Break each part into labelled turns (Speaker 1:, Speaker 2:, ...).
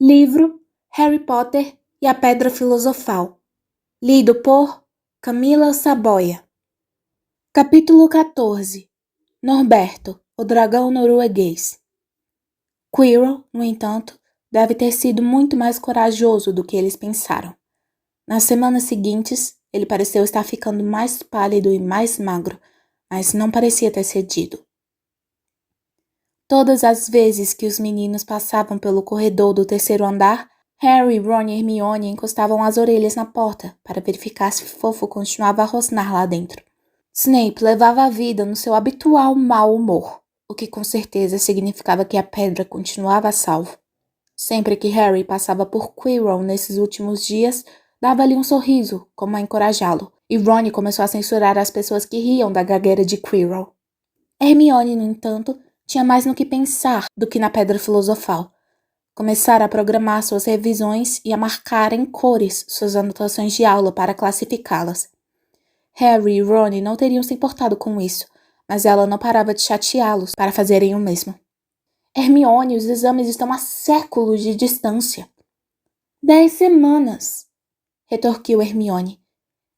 Speaker 1: Livro Harry Potter e a Pedra Filosofal. Lido por Camila Saboia. Capítulo 14. Norberto, o dragão norueguês. Quirrell, no entanto, deve ter sido muito mais corajoso do que eles pensaram. Nas semanas seguintes, ele pareceu estar ficando mais pálido e mais magro, mas não parecia ter cedido. Todas as vezes que os meninos passavam pelo corredor do terceiro andar, Harry, Ron e Hermione encostavam as orelhas na porta para verificar se Fofo continuava a rosnar lá dentro. Snape levava a vida no seu habitual mau humor, o que com certeza significava que a pedra continuava a salvo. Sempre que Harry passava por Quirrell nesses últimos dias, dava-lhe um sorriso, como a encorajá-lo, e Ron começou a censurar as pessoas que riam da gagueira de Quirrell. Hermione, no entanto, tinha mais no que pensar do que na Pedra Filosofal. Começara a programar suas revisões e a marcar em cores suas anotações de aula para classificá-las. Harry e Ron não teriam se importado com isso, mas ela não parava de chateá-los para fazerem o mesmo. Hermione, os exames estão a séculos de distância. 10 semanas, retorquiu Hermione.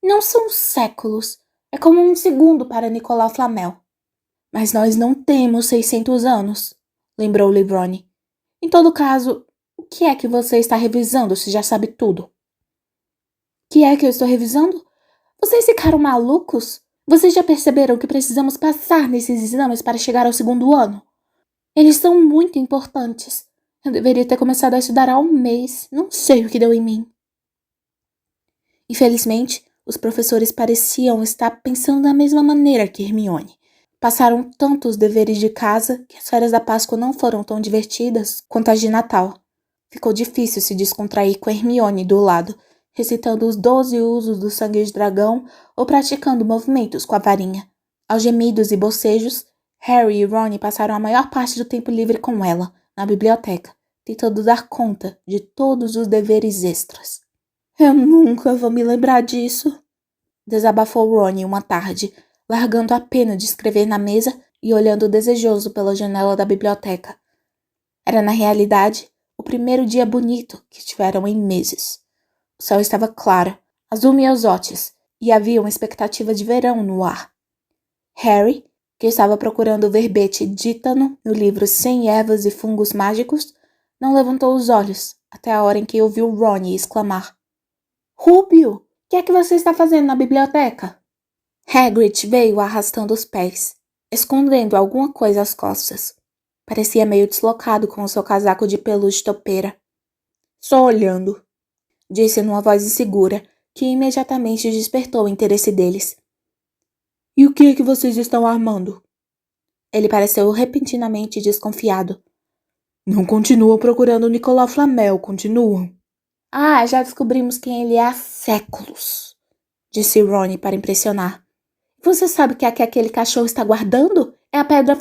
Speaker 1: Não são séculos, é como um segundo para Nicolau Flamel. Mas nós não temos 600 anos, lembrou-lhe Ron. Em todo caso, o que é que você está revisando se já sabe tudo? Que é que eu estou revisando? Vocês ficaram malucos? Vocês já perceberam que precisamos passar nesses exames para chegar ao segundo ano? Eles são muito importantes. Eu deveria ter começado a estudar há um mês. Não sei o que deu em mim. Infelizmente, os professores pareciam estar pensando da mesma maneira que Hermione. Passaram tantos deveres de casa que as férias da Páscoa não foram tão divertidas quanto as de Natal. Ficou difícil se descontrair com Hermione do lado, recitando os 12 usos do sangue de dragão ou praticando movimentos com a varinha. Aos gemidos e bocejos, Harry e Ron passaram a maior parte do tempo livre com ela, na biblioteca, tentando dar conta de todos os deveres extras. Eu nunca vou me lembrar disso, desabafou Ron uma tarde, largando a pena de escrever na mesa e olhando desejoso pela janela da biblioteca. Era, na realidade, o primeiro dia bonito que tiveram em meses. O céu estava claro, azul miosotes, e havia uma expectativa de verão no ar. Harry, que estava procurando o verbete dítano no livro 100 Ervas e Fungos Mágicos, não levantou os olhos até a hora em que ouviu Ron exclamar: Rubio, o que é que você está fazendo na biblioteca? Hagrid veio arrastando os pés, escondendo alguma coisa às costas. Parecia meio deslocado com o seu casaco de peluche topeira. Só olhando, disse numa voz insegura, que imediatamente despertou o interesse deles. E o que é que vocês estão armando? Ele pareceu repentinamente desconfiado. Não continuam procurando Nicolau Flamel, continuam. Ah, já descobrimos quem ele é há séculos, disse Ron para impressionar. Você sabe o que é que aquele cachorro está guardando? É a pedra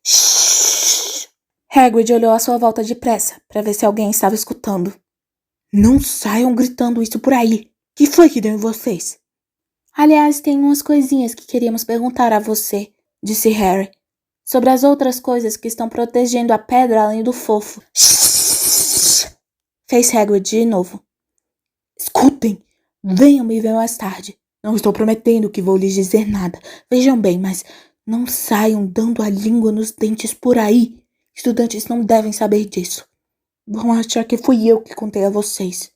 Speaker 1: Shhh! Hagrid olhou à sua volta depressa, para ver se alguém estava escutando. Não saiam gritando isso por aí. Que foi que deu em vocês? Aliás, tem umas coisinhas que queríamos perguntar a você, disse Harry. Sobre as outras coisas que estão protegendo a pedra além do fofo. Shhh! Fez Hagrid de novo. Escutem! Venham me ver mais tarde. Não estou prometendo que vou lhes dizer nada. Vejam bem, mas não saiam dando a língua nos dentes por aí. Estudantes não devem saber disso. Vão achar que fui eu que contei a vocês.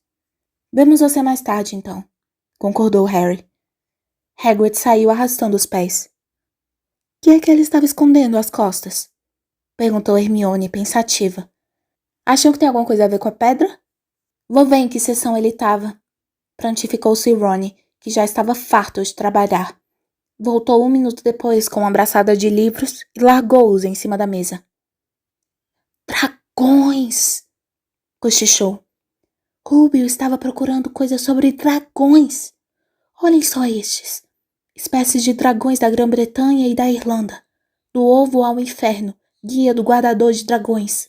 Speaker 1: Vemos você mais tarde, então, concordou Harry. Hagrid saiu arrastando os pés. Que é que ele estava escondendo às costas? Perguntou Hermione, pensativa. Acham que tem alguma coisa a ver com a pedra? Vou ver em que sessão ele estava. Prontificou-se Ron, que já estava farto de trabalhar. Voltou 1 minuto depois com uma abraçada de livros e largou-os em cima da mesa. Dragões! Cochichou. Rubio estava procurando coisas sobre dragões. Olhem só estes. Espécies de dragões da Grã-Bretanha e da Irlanda. Do ovo ao inferno, guia do guardador de dragões.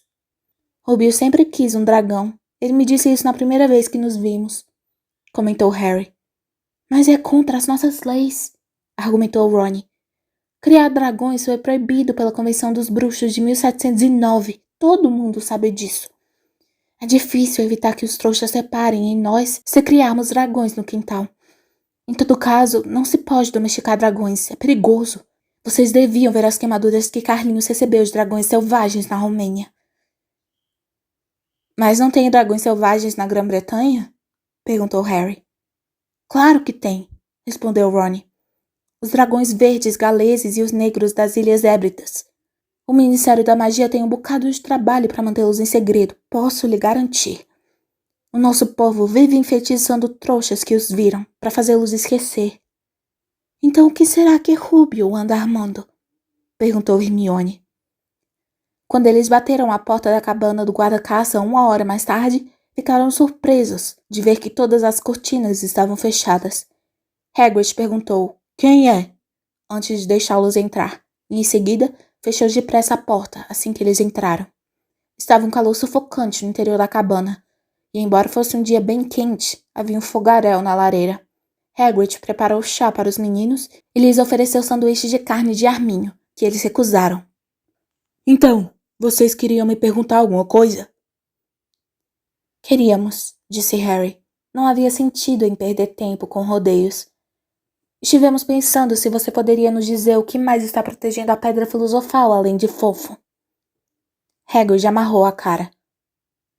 Speaker 1: Rubio sempre quis um dragão. Ele me disse isso na primeira vez que nos vimos, comentou Harry. Mas é contra as nossas leis, argumentou Ron. Criar dragões foi proibido pela Convenção dos Bruxos de 1709. Todo mundo sabe disso. É difícil evitar que os trouxas reparem em nós se criarmos dragões no quintal. Em todo caso, não se pode domesticar dragões, é perigoso. Vocês deviam ver as queimaduras que Carlinhos recebeu de dragões selvagens na Romênia. Mas não tem dragões selvagens na Grã-Bretanha? Perguntou Harry. Claro que tem, respondeu Ron. Os dragões verdes galeses e os negros das Ilhas Hébridas. O Ministério da Magia tem um bocado de trabalho para mantê-los em segredo, posso lhe garantir. O nosso povo vive enfeitiçando trouxas que os viram, para fazê-los esquecer. Então o que será que Rubio anda armando? Perguntou Hermione. Quando eles bateram à porta da cabana do guarda-caça 1 hora mais tarde, ficaram surpresos de ver que todas as cortinas estavam fechadas. Hagrid perguntou, quem é? Antes de deixá-los entrar, e em seguida fechou depressa a porta assim que eles entraram. Estava um calor sufocante no interior da cabana, e embora fosse um dia bem quente, havia um fogaréu na lareira. Hagrid preparou chá para os meninos e lhes ofereceu sanduíches de carne de arminho, que eles recusaram. Então, vocês queriam me perguntar alguma coisa? Queríamos, disse Harry. Não havia sentido em perder tempo com rodeios. Estivemos pensando se você poderia nos dizer o que mais está protegendo a Pedra Filosofal além de Fofo. Hagrid amarrou a cara.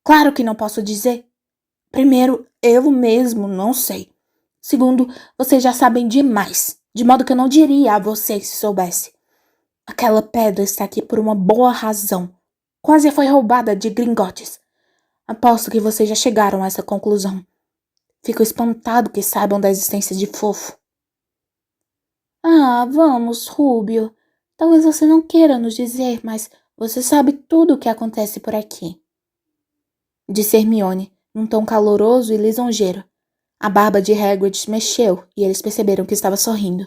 Speaker 1: Claro que não posso dizer. Primeiro, eu mesmo não sei. Segundo, vocês já sabem demais, de modo que eu não diria a vocês se soubesse. Aquela pedra está aqui por uma boa razão. Quase foi roubada de Gringotts. Aposto que vocês já chegaram a essa conclusão. Fico espantado que saibam da existência de Fofo. Ah, vamos, Rubio. Talvez você não queira nos dizer, mas você sabe tudo o que acontece por aqui. Disse Hermione, num tom caloroso e lisonjeiro. A barba de Hagrid mexeu e eles perceberam que estava sorrindo.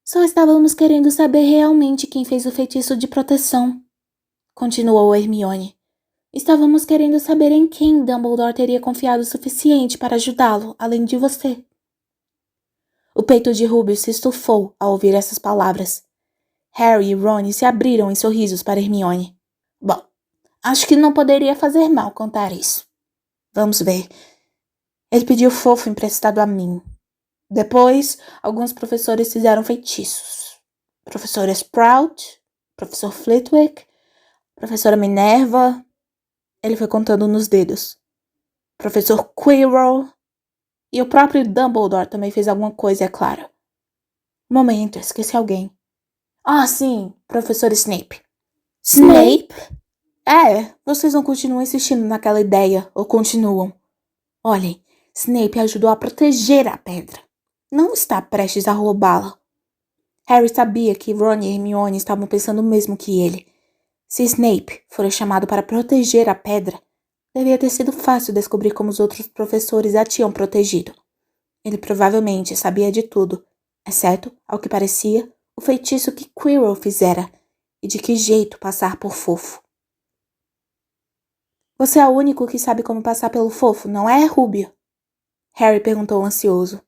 Speaker 1: Só estávamos querendo saber realmente quem fez o feitiço de proteção, continuou Hermione. Estávamos querendo saber em quem Dumbledore teria confiado o suficiente para ajudá-lo, além de você. O peito de Rubio se estufou ao ouvir essas palavras. Harry e Ron se abriram em sorrisos para Hermione. Bom, acho que não poderia fazer mal contar isso. Vamos ver. Ele pediu Fofo emprestado a mim. Depois, alguns professores fizeram feitiços. Professora Sprout, professor Flitwick, professora Minerva... Ele foi contando nos dedos. Professor Quirrell... E o próprio Dumbledore também fez alguma coisa, é claro. Momento, esqueci alguém. Ah, sim, professor Snape. Snape? Vocês não continuam insistindo naquela ideia, ou continuam? Olhem, Snape ajudou a proteger a pedra. Não está prestes a roubá-la. Harry sabia que Ron e Hermione estavam pensando o mesmo que ele. Se Snape fora chamado para proteger a pedra, devia ter sido fácil descobrir como os outros professores a tinham protegido. Ele provavelmente sabia de tudo, exceto, ao que parecia, o feitiço que Quirrell fizera e de que jeito passar por Fofo. Você é o único que sabe como passar pelo Fofo, não é, Rubio? Harry perguntou ansioso.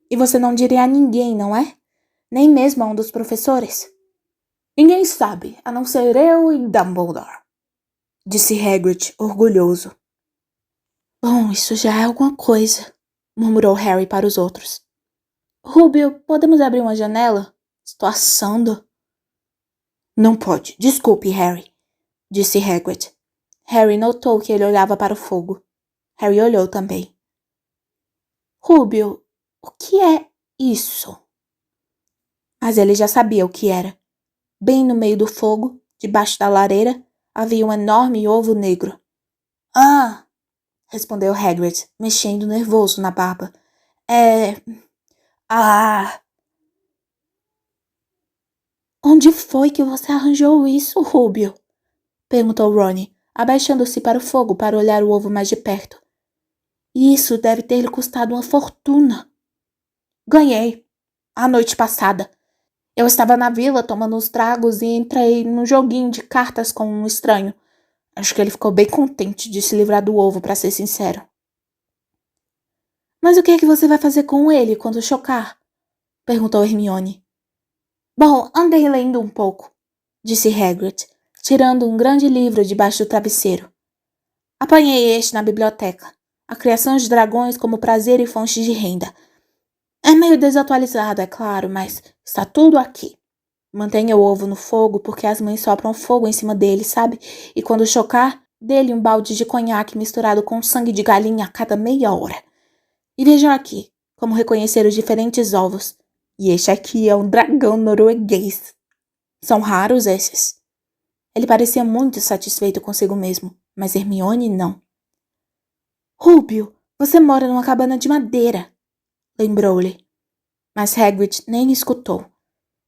Speaker 1: E você não diria a ninguém, não é? Nem mesmo a um dos professores? Ninguém sabe, a não ser eu e Dumbledore, disse Hagrid, orgulhoso. Bom, isso já é alguma coisa, murmurou Harry para os outros. Rubio, podemos abrir uma janela? Estou assando. Não pode, desculpe, Harry, disse Hagrid. Harry notou que ele olhava para o fogo. Harry olhou também. Rubio, o que é isso? Mas ele já sabia o que era. Bem no meio do fogo, debaixo da lareira, havia um enorme ovo negro. Ah! Respondeu Hagrid, mexendo nervoso na barba. Ah! Onde foi que você arranjou isso, Rubio? Perguntou Ron, abaixando-se para o fogo para olhar o ovo mais de perto. Isso deve ter lhe custado uma fortuna. Ganhei, a noite passada. Eu estava na vila tomando uns tragos e entrei num joguinho de cartas com um estranho. Acho que ele ficou bem contente de se livrar do ovo, para ser sincero. Mas o que é que você vai fazer com ele quando chocar? Perguntou Hermione. Bom, andei lendo um pouco, disse Hagrid, tirando um grande livro debaixo do travesseiro. Apanhei este na biblioteca. A criação de dragões como prazer e fonte de renda. É meio desatualizado, é claro, mas está tudo aqui. Mantenha o ovo no fogo porque as mães sopram fogo em cima dele, sabe? E quando chocar, dê-lhe um balde de conhaque misturado com sangue de galinha a cada meia hora. E vejam aqui como reconhecer os diferentes ovos. E este aqui é um dragão norueguês. São raros esses. Ele parecia muito satisfeito consigo mesmo, mas Hermione não. Rúbio, você mora numa cabana de madeira, lembrou-lhe. Mas Hagrid nem escutou.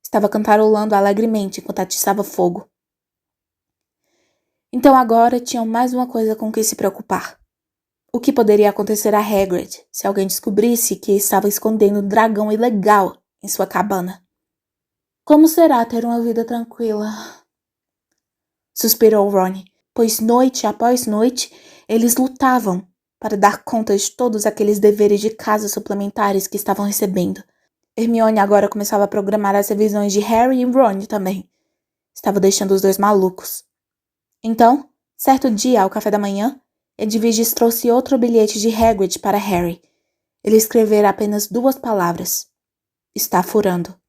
Speaker 1: Estava cantarolando alegremente enquanto atiçava fogo. Então agora tinham mais uma coisa com que se preocupar. O que poderia acontecer a Hagrid se alguém descobrisse que estava escondendo um dragão ilegal em sua cabana? Como será ter uma vida tranquila? Suspirou Ron, pois noite após noite eles lutavam para dar conta de todos aqueles deveres de casa suplementares que estavam recebendo. Hermione agora começava a programar as revisões de Harry e Ron também. Estava deixando os dois malucos. Então, certo dia, ao café da manhã, Edwiges trouxe outro bilhete de Hagrid para Harry. Ele escrevera apenas 2 palavras. Está furando.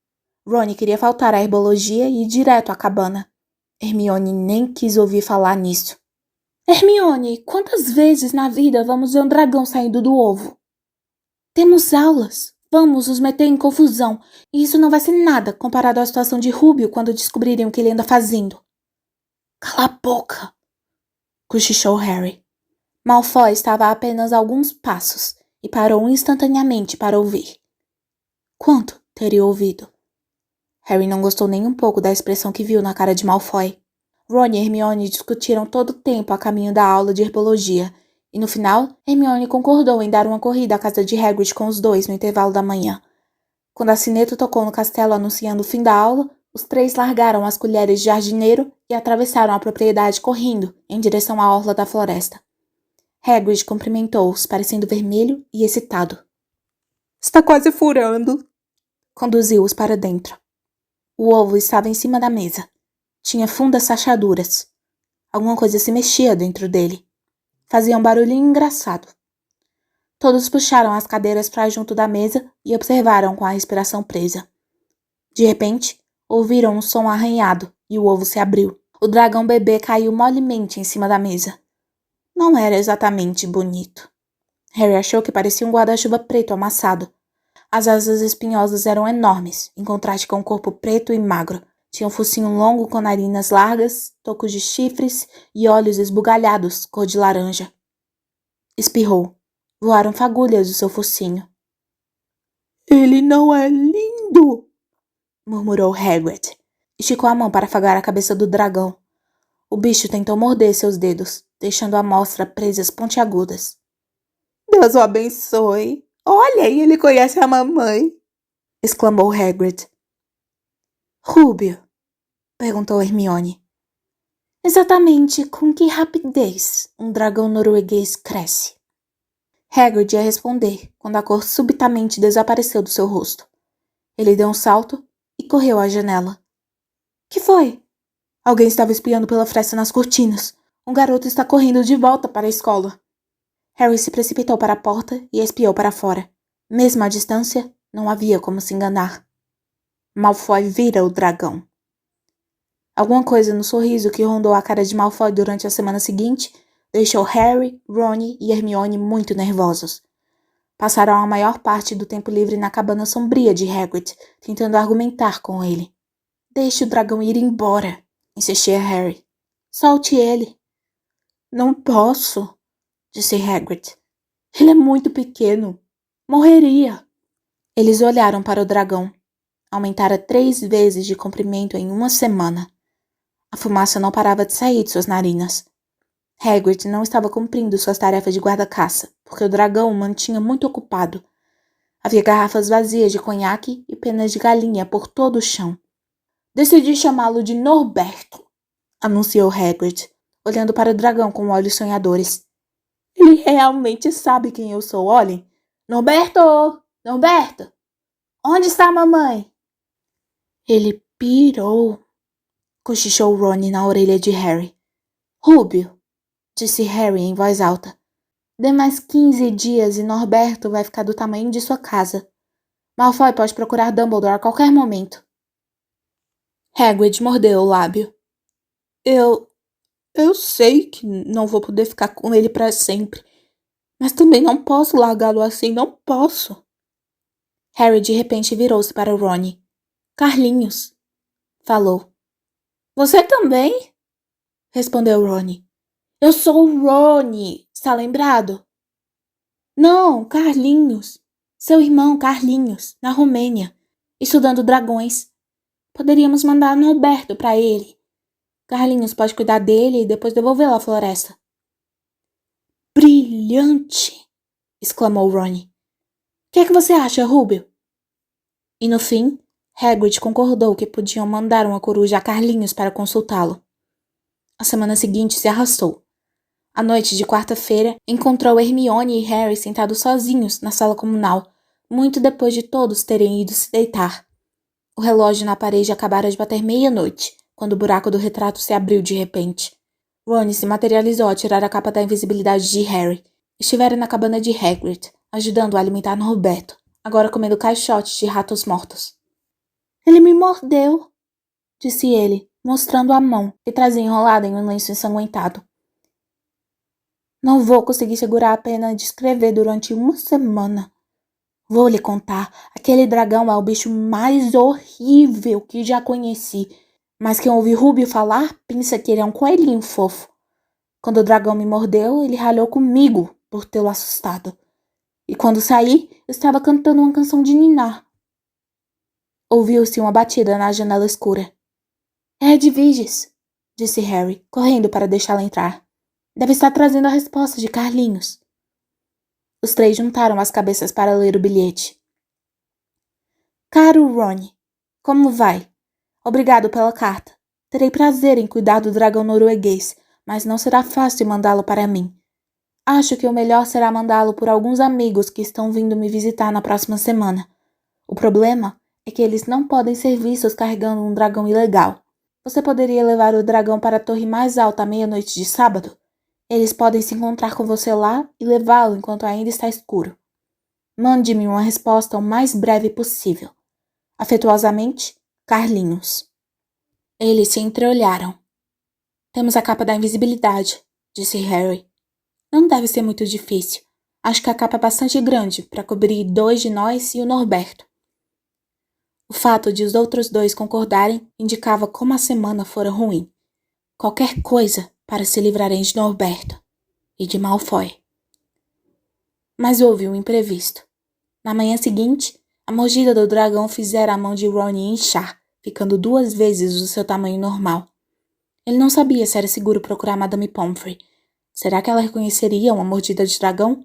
Speaker 1: Ron queria faltar à herbologia e ir direto à cabana. Hermione nem quis ouvir falar nisso. Hermione, quantas vezes na vida vamos ver um dragão saindo do ovo? Temos aulas. Vamos nos meter em confusão. E isso não vai ser nada comparado à situação de Rúbio quando descobrirem o que ele anda fazendo. Cala a boca, cochichou Harry. Malfoy estava a apenas alguns passos e parou instantaneamente para ouvir. Quanto teria ouvido? Harry não gostou nem um pouco da expressão que viu na cara de Malfoy. Ron e Hermione discutiram todo o tempo a caminho da aula de herbologia, e no final, Hermione concordou em dar uma corrida à casa de Hagrid com os dois no intervalo da manhã. Quando a sineta tocou no castelo anunciando o fim da aula, os 3 largaram as colheres de jardineiro e atravessaram a propriedade correndo em direção à orla da floresta. Hagrid cumprimentou-os, parecendo vermelho e excitado. Está quase furando. Conduziu-os para dentro. O ovo estava em cima da mesa. Tinha fundas rachaduras. Alguma coisa se mexia dentro dele. Fazia um barulhinho engraçado. Todos puxaram as cadeiras para junto da mesa e observaram com a respiração presa. De repente, ouviram um som arranhado e o ovo se abriu. O dragão bebê caiu molemente em cima da mesa. Não era exatamente bonito. Harry achou que parecia um guarda-chuva preto amassado. As asas espinhosas eram enormes, em contraste com o corpo preto e magro. Tinha um focinho longo com narinas largas, tocos de chifres e olhos esbugalhados, cor de laranja. Espirrou. Voaram fagulhas do seu focinho. Ele não é lindo! Murmurou Hagrid. Esticou a mão para afagar a cabeça do dragão. O bicho tentou morder seus dedos, deixando à mostra presas pontiagudas. Deus o abençoe! Olha, ele conhece a mamãe! Exclamou Hagrid. Rúbio, perguntou Hermione. Exatamente com que rapidez um dragão norueguês cresce? Hagrid ia responder quando a cor subitamente desapareceu do seu rosto. Ele deu um salto e correu à janela. Que foi? Alguém estava espiando pela fresta nas cortinas. Um garoto está correndo de volta para a escola. Harry se precipitou para a porta e espiou para fora. Mesmo à distância, não havia como se enganar. Malfoy vira o dragão. Alguma coisa no sorriso que rondou a cara de Malfoy durante a semana seguinte deixou Harry, Ron e Hermione muito nervosos. Passaram a maior parte do tempo livre na cabana sombria de Hagrid, tentando argumentar com ele. Deixe o dragão ir embora, insistia Harry. Solte ele. Não posso, disse Hagrid. Ele é muito pequeno. Morreria. Eles olharam para o dragão. Aumentara 3 vezes de comprimento em uma semana. A fumaça não parava de sair de suas narinas. Hagrid não estava cumprindo suas tarefas de guarda-caça, porque o dragão o mantinha muito ocupado. Havia garrafas vazias de conhaque e penas de galinha por todo o chão. Decidi chamá-lo de Norberto, anunciou Hagrid, olhando para o dragão com olhos sonhadores. Ele realmente sabe quem eu sou, olhem. Norberto! Norberto! Onde está a mamãe? Ele pirou, cochichou Ron na orelha de Harry. Rúbio, disse Harry em voz alta. Dê mais 15 dias e Norberto vai ficar do tamanho de sua casa. Malfoy pode procurar Dumbledore a qualquer momento. Hagrid mordeu o lábio. Eu sei que não vou poder ficar com ele para sempre, mas também não posso largá-lo assim, não posso. Harry de repente virou-se para Ron. Carlinhos, falou. Você também? Respondeu Ron. Eu sou o Ron, está lembrado? Não, Carlinhos. Seu irmão Carlinhos, na Romênia, estudando dragões. Poderíamos mandar Norberto para ele. Carlinhos pode cuidar dele e depois devolvê-lo à floresta. Brilhante! Exclamou Ron. O que é que você acha, Rubio? E no fim, Hagrid concordou que podiam mandar uma coruja a Carlinhos para consultá-lo. A semana seguinte se arrastou. À noite de quarta-feira, encontrou Hermione e Harry sentados sozinhos na sala comunal, muito depois de todos terem ido se deitar. O relógio na parede acabara de bater meia-noite, quando o buraco do retrato se abriu de repente. Ron se materializou ao tirar a capa da invisibilidade de Harry. Estivera na cabana de Hagrid, ajudando a alimentar Norberto, agora comendo caixotes de ratos mortos. Ele me mordeu, disse ele, mostrando a mão, que trazia enrolada em um lenço ensanguentado. Não vou conseguir segurar a pena de escrever durante uma semana. Vou lhe contar, aquele dragão é o bicho mais horrível que já conheci, mas quem ouve Rubio falar pensa que ele é um coelhinho fofo. Quando o dragão me mordeu, ele ralhou comigo por tê-lo assustado. E quando saí, eu estava cantando uma canção de ninar. Ouviu-se uma batida na janela escura. É Edviges, disse Harry, correndo para deixá-la entrar. Deve estar trazendo a resposta de Carlinhos. Os três juntaram as cabeças para ler o bilhete. Caro Ron, como vai? Obrigado pela carta. Terei prazer em cuidar do dragão norueguês, mas não será fácil mandá-lo para mim. Acho que o melhor será mandá-lo por alguns amigos que estão vindo me visitar na próxima semana. O problema é que eles não podem ser vistos carregando um dragão ilegal. Você poderia levar o dragão para a torre mais alta à meia-noite de sábado? Eles podem se encontrar com você lá e levá-lo enquanto ainda está escuro. Mande-me uma resposta o mais breve possível. Afetuosamente, Carlinhos. Eles se entreolharam. Temos a capa da invisibilidade, disse Harry. Não deve ser muito difícil. Acho que a capa é bastante grande para cobrir 2 de nós e o Norberto. O fato de os outros 2 concordarem indicava como a semana fora ruim. Qualquer coisa para se livrarem de Norberto e de Malfoy. Mas houve um imprevisto. Na manhã seguinte, a mordida do dragão fizera a mão de Ron inchar, ficando 2 vezes o seu tamanho normal. Ele não sabia se era seguro procurar Madame Pomfrey. Será que ela reconheceria uma mordida de dragão?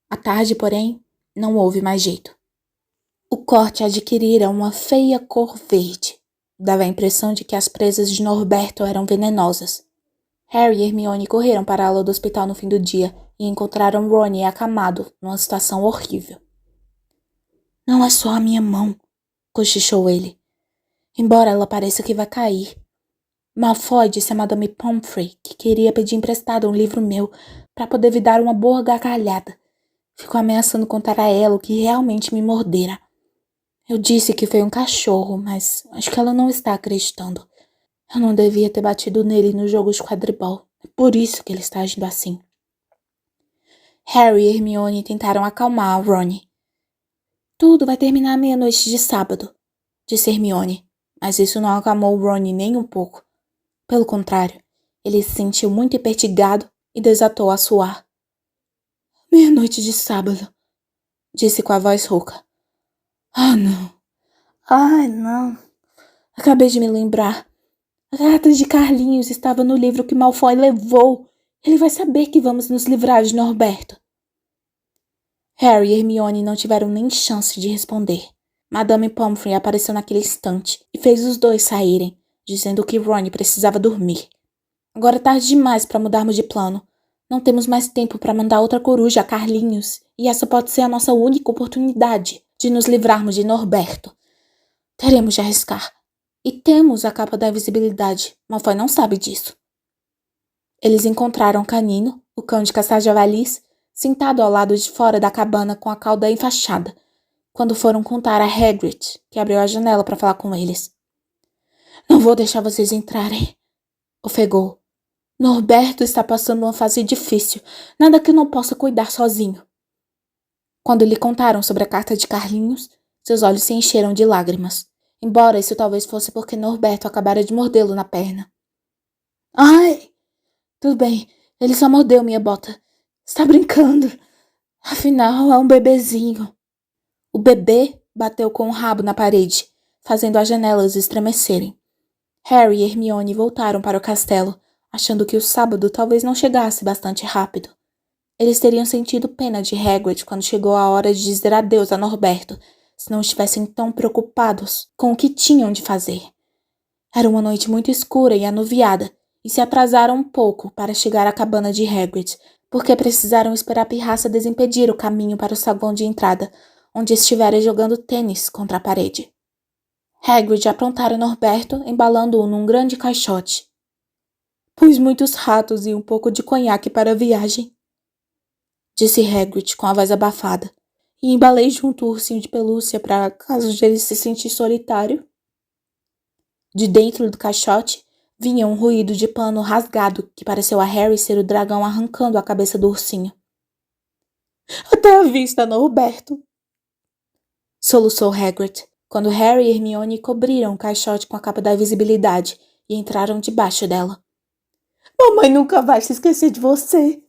Speaker 1: À tarde, porém, não houve mais jeito. O corte adquirira uma feia cor verde. Dava a impressão de que as presas de Norberto eram venenosas. Harry e Hermione correram para a ala do hospital no fim do dia e encontraram Ron acamado, numa situação horrível. Não é só a minha mão, cochichou ele. Embora ela pareça que vai cair. Malfoy disse a Madame Pomfrey que queria pedir emprestado um livro meu para poder me dar uma boa gargalhada. Ficou ameaçando contar a ela o que realmente me mordera. Eu disse que foi um cachorro, mas acho que ela não está acreditando. Eu não devia ter batido nele no jogo de quadribol. É por isso que ele está agindo assim. Harry e Hermione tentaram acalmar Ron. Tudo vai terminar à meia-noite de sábado, disse Hermione, mas isso não acalmou Ron nem um pouco. Pelo contrário, ele se sentiu muito empertigado e desatou a suar. Meia-noite de sábado, disse com a voz rouca. Ah, não. Ai, não. Acabei de me lembrar. A carta de Carlinhos estava no livro que Malfoy levou. Ele vai saber que vamos nos livrar de Norberto. Harry e Hermione não tiveram nem chance de responder. Madame Pomfrey apareceu naquele instante e fez os 2 saírem, dizendo que Ron precisava dormir. Agora é tarde demais para mudarmos de plano. Não temos mais tempo para mandar outra coruja a Carlinhos, e essa pode ser a nossa única oportunidade de nos livrarmos de Norberto. Teremos de arriscar. E temos a capa da invisibilidade. Malfoy não sabe disso. Eles encontraram Canino, o cão de caçar javalis, sentado ao lado de fora da cabana com a cauda enfaixada, quando foram contar a Hagrid, que abriu a janela para falar com eles. Não vou deixar vocês entrarem, ofegou. Norberto está passando uma fase difícil, nada que eu não possa cuidar sozinho. Quando lhe contaram sobre a carta de Carlinhos, seus olhos se encheram de lágrimas, embora isso talvez fosse porque Norberto acabara de mordê-lo na perna. Ai! Tudo bem, ele só mordeu minha bota. Está brincando. Afinal, é um bebezinho. O bebê bateu com o rabo na parede, fazendo as janelas estremecerem. Harry e Hermione voltaram para o castelo, achando que o sábado talvez não chegasse bastante rápido. Eles teriam sentido pena de Hagrid quando chegou a hora de dizer adeus a Norberto, se não estivessem tão preocupados com o que tinham de fazer. Era uma noite muito escura e anuviada, e se atrasaram um pouco para chegar à cabana de Hagrid, porque precisaram esperar a pirraça desimpedir o caminho para o saguão de entrada, onde estivera jogando tênis contra a parede. Hagrid aprontara Norberto, embalando-o num grande caixote. Pus muitos ratos e um pouco de conhaque para a viagem, disse Hagrid com a voz abafada, e embalei junto o ursinho de pelúcia para caso ele se sentir solitário. De dentro do caixote, vinha um ruído de pano rasgado que pareceu a Harry ser o dragão arrancando a cabeça do ursinho. Até a vista, Norberto! Soluçou Hagrid, quando Harry e Hermione cobriram o caixote com a capa da invisibilidade e entraram debaixo dela. Mamãe nunca vai se esquecer de você!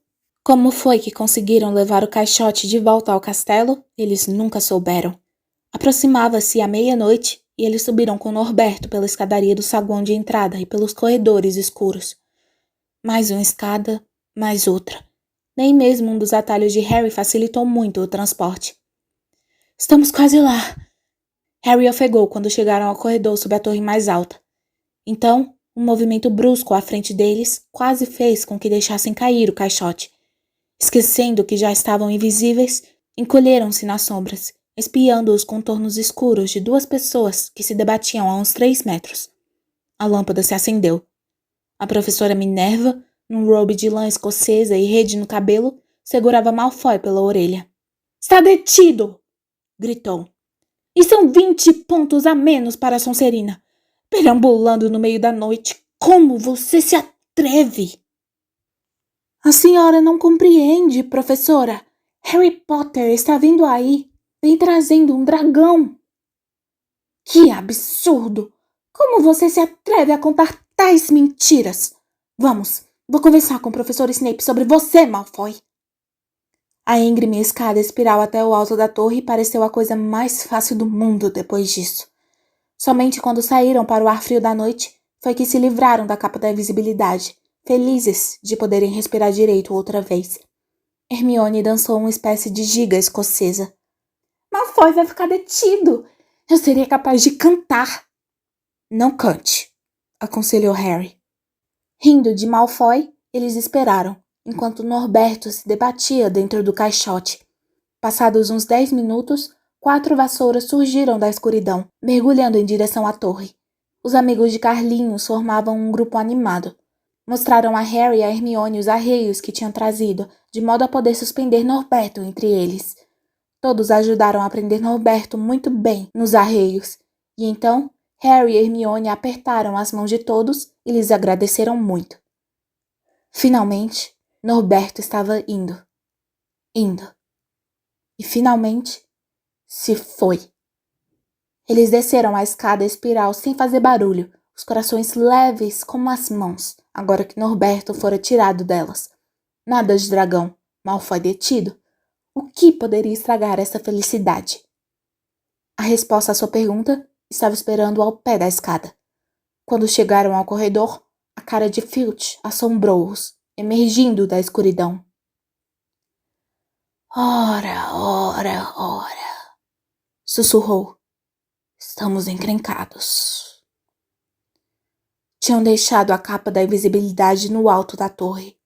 Speaker 1: Como foi que conseguiram levar o caixote de volta ao castelo? Eles nunca souberam. Aproximava-se a meia-noite e eles subiram com Norberto pela escadaria do saguão de entrada e pelos corredores escuros. Mais uma escada, mais outra. Nem mesmo um dos atalhos de Harry facilitou muito o transporte. Estamos quase lá. Harry ofegou quando chegaram ao corredor sob a torre mais alta. Então, um movimento brusco à frente deles quase fez com que deixassem cair o caixote. Esquecendo que já estavam invisíveis, encolheram-se nas sombras, espiando os contornos escuros de duas pessoas que se debatiam a uns 3 metros. A lâmpada se acendeu. A professora Minerva, num robe de lã escocesa e rede no cabelo, segurava Malfoy pela orelha. Está detido! Gritou. E são 20 pontos a menos para a Sonserina. Perambulando no meio da noite. Como você se atreve? A senhora não compreende, professora. Harry Potter está vindo aí. Vem trazendo um dragão. Que absurdo! Como você se atreve a contar tais mentiras? Vamos, vou conversar com o professor Snape sobre você, Malfoy. A íngreme escada espiral até o alto da torre pareceu a coisa mais fácil do mundo depois disso. Somente quando saíram para o ar frio da noite foi que se livraram da capa da invisibilidade, felizes de poderem respirar direito outra vez. Hermione dançou uma espécie de giga escocesa. Malfoy vai ficar detido! Eu seria capaz de cantar! Não cante, aconselhou Harry. Rindo de Malfoy, eles esperaram, enquanto Norberto se debatia dentro do caixote. Passados uns 10 minutos, 4 vassouras surgiram da escuridão, mergulhando em direção à torre. Os amigos de Carlinhos formavam um grupo animado. Mostraram a Harry e a Hermione os arreios que tinham trazido, de modo a poder suspender Norberto entre eles. Todos ajudaram a prender Norberto muito bem nos arreios, e então Harry e Hermione apertaram as mãos de todos e lhes agradeceram muito. Finalmente, Norberto estava indo. E finalmente, se foi. Eles desceram a escada espiral sem fazer barulho, os corações leves como as mãos, agora que Norberto fora tirado delas. Nada de dragão, Malfoy detido. O que poderia estragar essa felicidade? A resposta à sua pergunta estava esperando ao pé da escada. Quando chegaram ao corredor, a cara de Filch assombrou-os, emergindo da escuridão. Ora, ora, ora, sussurrou. Estamos encrencados. Tinham deixado a capa da invisibilidade no alto da torre.